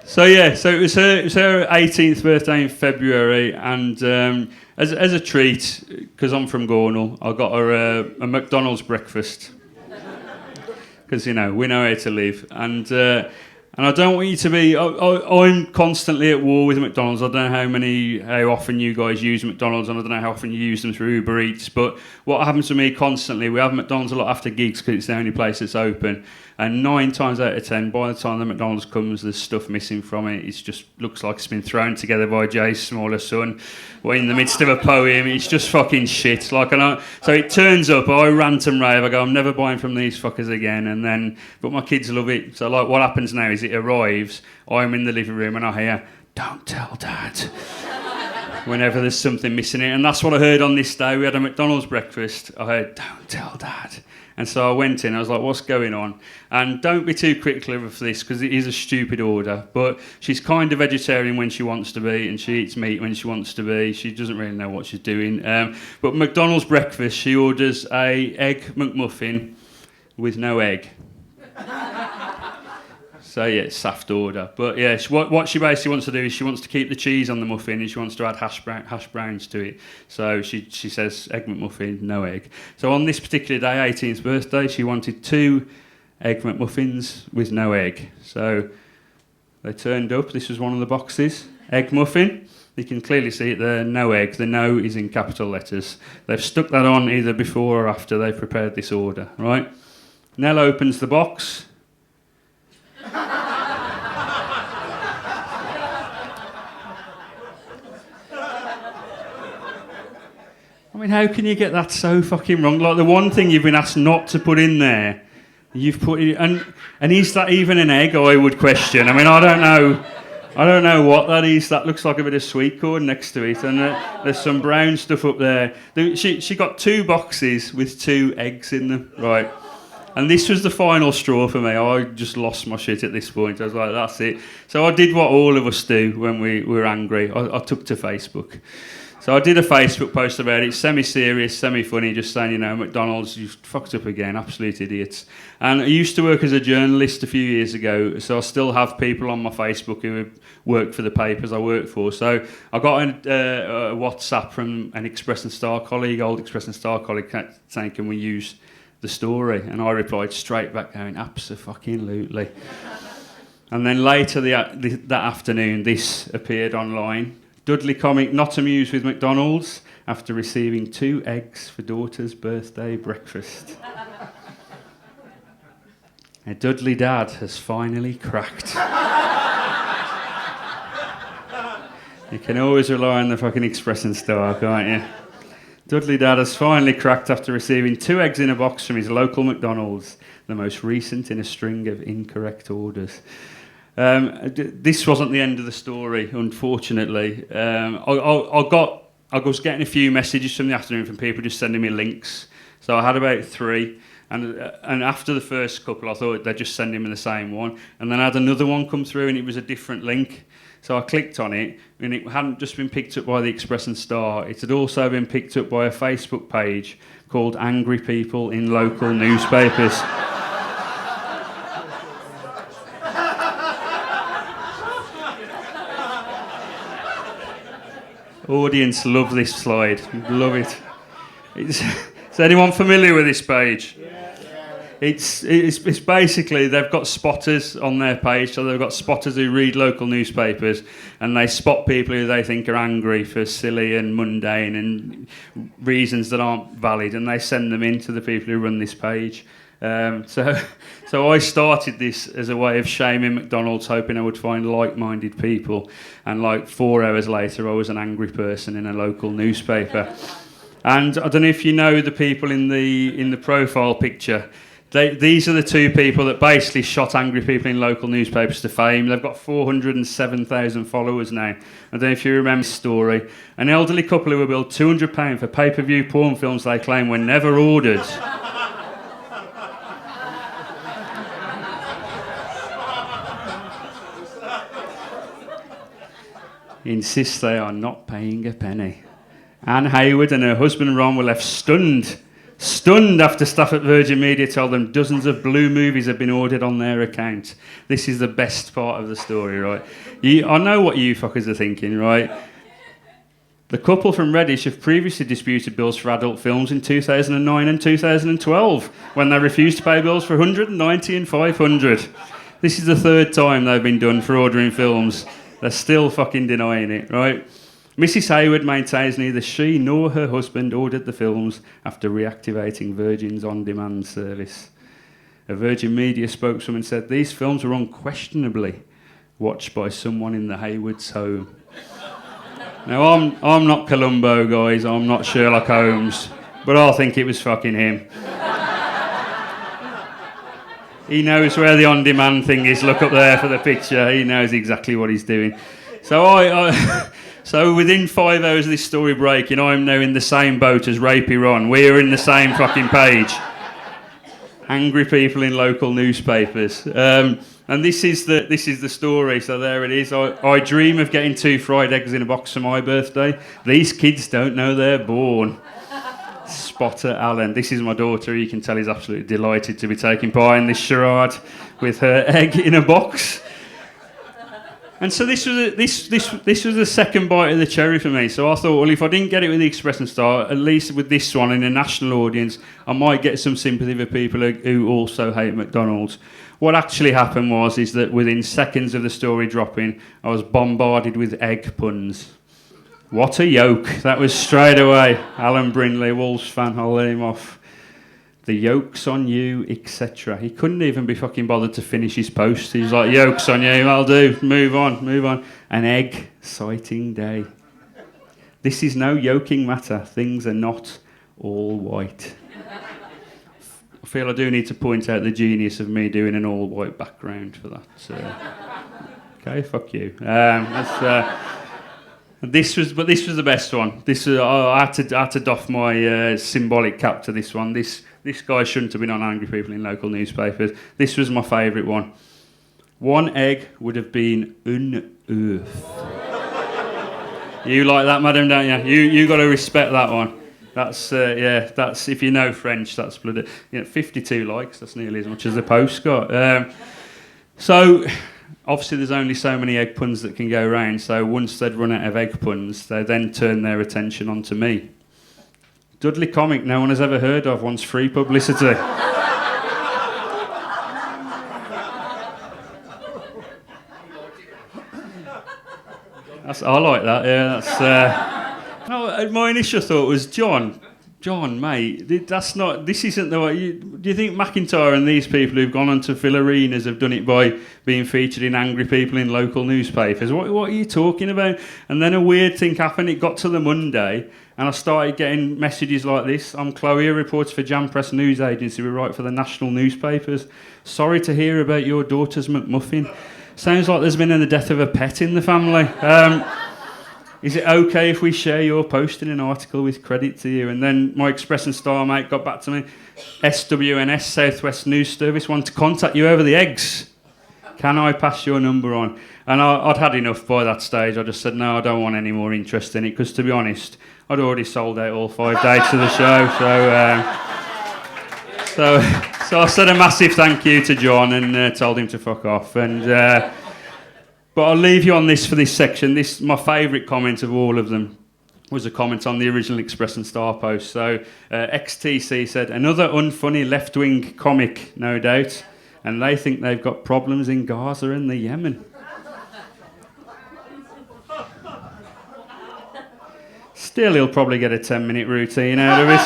So yeah, so it was her 18th birthday in February, and as a treat, because I'm from Gornal, I got her a McDonald's breakfast, because we know how to live, and I don't want you to be. I'm constantly at war with McDonald's. I don't know how often you guys use McDonald's, and I don't know how often you use them through Uber Eats. But what happens to me constantly, we have McDonald's a lot after gigs because it's the only place that's open. And 9 times out of 10, by the time the McDonald's comes, there's stuff missing from it. It just looks like it's been thrown together by Jay's smaller son. We're in the midst of a poem. It's just fucking shit. So it turns up, I rant and rave. I go, I'm never buying from these fuckers again. But my kids love it. So what happens now is it arrives, I'm in the living room and I hear, "Don't tell Dad." Whenever there's something missing in it. And that's what I heard on this day. We had a McDonald's breakfast. I heard, "Don't tell Dad." And so I went in, I was like, what's going on? And don't be too critical of this, because it is a stupid order. But she's kind of vegetarian when she wants to be, and she eats meat when she wants to be. She doesn't really know what she's doing. But McDonald's breakfast, she orders a egg McMuffin with no egg. So yeah, it's soft order. But yeah, what she basically wants to do is she wants to keep the cheese on the muffin and she wants to add hash browns to it. So she says egg McMuffin, no egg. So on this particular day, 18th birthday, she wanted 2 egg McMuffins with no egg. So they turned up. This was one of the boxes. Egg muffin. You can clearly see it there, no egg. The no is in capital letters. They've stuck that on either before or after they've prepared this order, right? Nell opens the box. I mean, how can you get that so fucking wrong? Like, the one thing you've been asked not to put in there, you've put it, and is that even an egg? I would question. I mean, I don't know what that is. That looks like a bit of sweet corn next to it, and there's some brown stuff up there. She got 2 boxes with 2 eggs in them, right? And this was the final straw for me. I just lost my shit at this point. I was like, that's it. So I did what all of us do when we were angry. I took to Facebook. So I did a Facebook post about it, semi-serious, semi-funny, just saying, McDonald's, you fucked up again, absolute idiots. And I used to work as a journalist a few years ago, so I still have people on my Facebook who work for the papers I work for. So I got a WhatsApp from an Express and Star colleague, old Express and Star colleague, saying, can we use the story? And I replied straight back, going, abso-fucking-lutely. And then later that afternoon, this appeared online. Dudley comic not amused with McDonald's after receiving 2 eggs for daughter's birthday breakfast. A Dudley dad has finally cracked. You can always rely on the fucking Express and Star, can't you? Dudley dad has finally cracked after receiving 2 eggs in a box from his local McDonald's, the most recent in a string of incorrect orders. This wasn't the end of the story, unfortunately. I was getting a few messages from the afternoon from people just sending me links. So I had about 3, and after the first couple, I thought they'd just send me the same one. And then I had another one come through, and it was a different link. So I clicked on it, and it hadn't just been picked up by the Express and Star. It had also been picked up by a Facebook page called Angry People in Local Newspapers. Audience love this slide. Love it. Is anyone familiar with this page? It's basically, they've got spotters on their page, so they've got spotters who read local newspapers, and they spot people who they think are angry for silly and mundane and reasons that aren't valid, and they send them in to the people who run this page. So I started this as a way of shaming McDonald's, hoping I would find like-minded people, and like 4 hours later I was an angry person in a local newspaper. And I don't know if you know the people in the profile picture. These are the 2 people that basically shot angry people in local newspapers to fame. They've got 407,000 followers now. I don't know if you remember the story. An elderly couple who were billed £200 for pay-per-view porn films they claim were never ordered. Insists they are not paying a penny. Anne Hayward and her husband Ron were left stunned Stunned after staff at Virgin Media told them dozens of blue movies have been ordered on their account. This is the best part of the story, right? I know what you fuckers are thinking, right? The couple from Reddish have previously disputed bills for adult films in 2009 and 2012 when they refused to pay bills for 190 and 500. This is the third time they've been done for ordering films. They're still fucking denying it, right? Mrs. Hayward maintains neither she nor her husband ordered the films after reactivating Virgin's on-demand service. A Virgin Media spokeswoman said these films were unquestionably watched by someone in the Haywards' home. Now, I'm not Columbo, guys. I'm not Sherlock Holmes. But I think it was fucking him. He knows where the on-demand thing is. Look up there for the picture. He knows exactly what he's doing. So So within 5 hours of this story breaking, I'm now in the same boat as Rapey Ron. We're in the same fucking page. Angry people in local newspapers. And this is the story. So there it is. I dream of getting 2 fried eggs in a box for my birthday. These kids don't know they're born. Spotter Allen. This is my daughter. You can tell he's absolutely delighted to be taking part in this charade with her egg in a box. And so this was the second bite of the cherry for me. So I thought, well, if I didn't get it with the Express and Star, at least with this one in a national audience, I might get some sympathy for people who also hate McDonald's. What actually happened is that within seconds of the story dropping, I was bombarded with egg puns. What a yoke. That was straight away. Alan Brindley, Wolves fan, I'll let him off. The yoke's on you, etc. He couldn't even be fucking bothered to finish his post. He was like, yoke's on you, I'll do. Move on. An egg sighting day. This is no yoking matter. Things are not all white. I feel I do need to point out the genius of me doing an all white background for that. Okay, fuck you. This was the best one. I had to doff my symbolic cap to this one. This guy shouldn't have been on Angry People in local newspapers. This was my favourite one. One egg would have been unearthed. You like that, madam, don't you? You got to respect that one. That's that's if you know French, that's bloody. 52 likes. That's nearly as much as the post got. So. Obviously, there's only so many egg puns that can go round, so once they'd run out of egg puns, they then turned their attention onto me. Dudley comic no one has ever heard of wants free publicity. I like that, yeah. No, my initial thought was, John, mate, this isn't the way. Do you think McIntyre and these people who've gone on to fill arenas have done it by being featured in Angry People in local newspapers? What are you talking about? And then a weird thing happened. It got to the Monday, and I started getting messages like this. I'm Chloe, a reporter for Jam Press News Agency. We write for the national newspapers. Sorry to hear about your daughter's McMuffin. Sounds like there's been the death of a pet in the family. Is it okay if we share your post in an article with credit to you? And then my Express and Star mate got back to me. SWNS, Southwest News Service, want to contact you over the eggs. Can I pass your number on? And I'd had enough by that stage. I just said, no, I don't want any more interest in it. Because to be honest, I'd already sold out all 5 dates of the show. So I said a massive thank you to John and told him to fuck off. And... But I'll leave you on this for this section. My favourite comment of all of them was a comment on the original Express and Star post. So XTC said, another unfunny left-wing comic, no doubt, and they think they've got problems in Gaza and the Yemen. Still, he'll probably get a 10-minute routine out of it.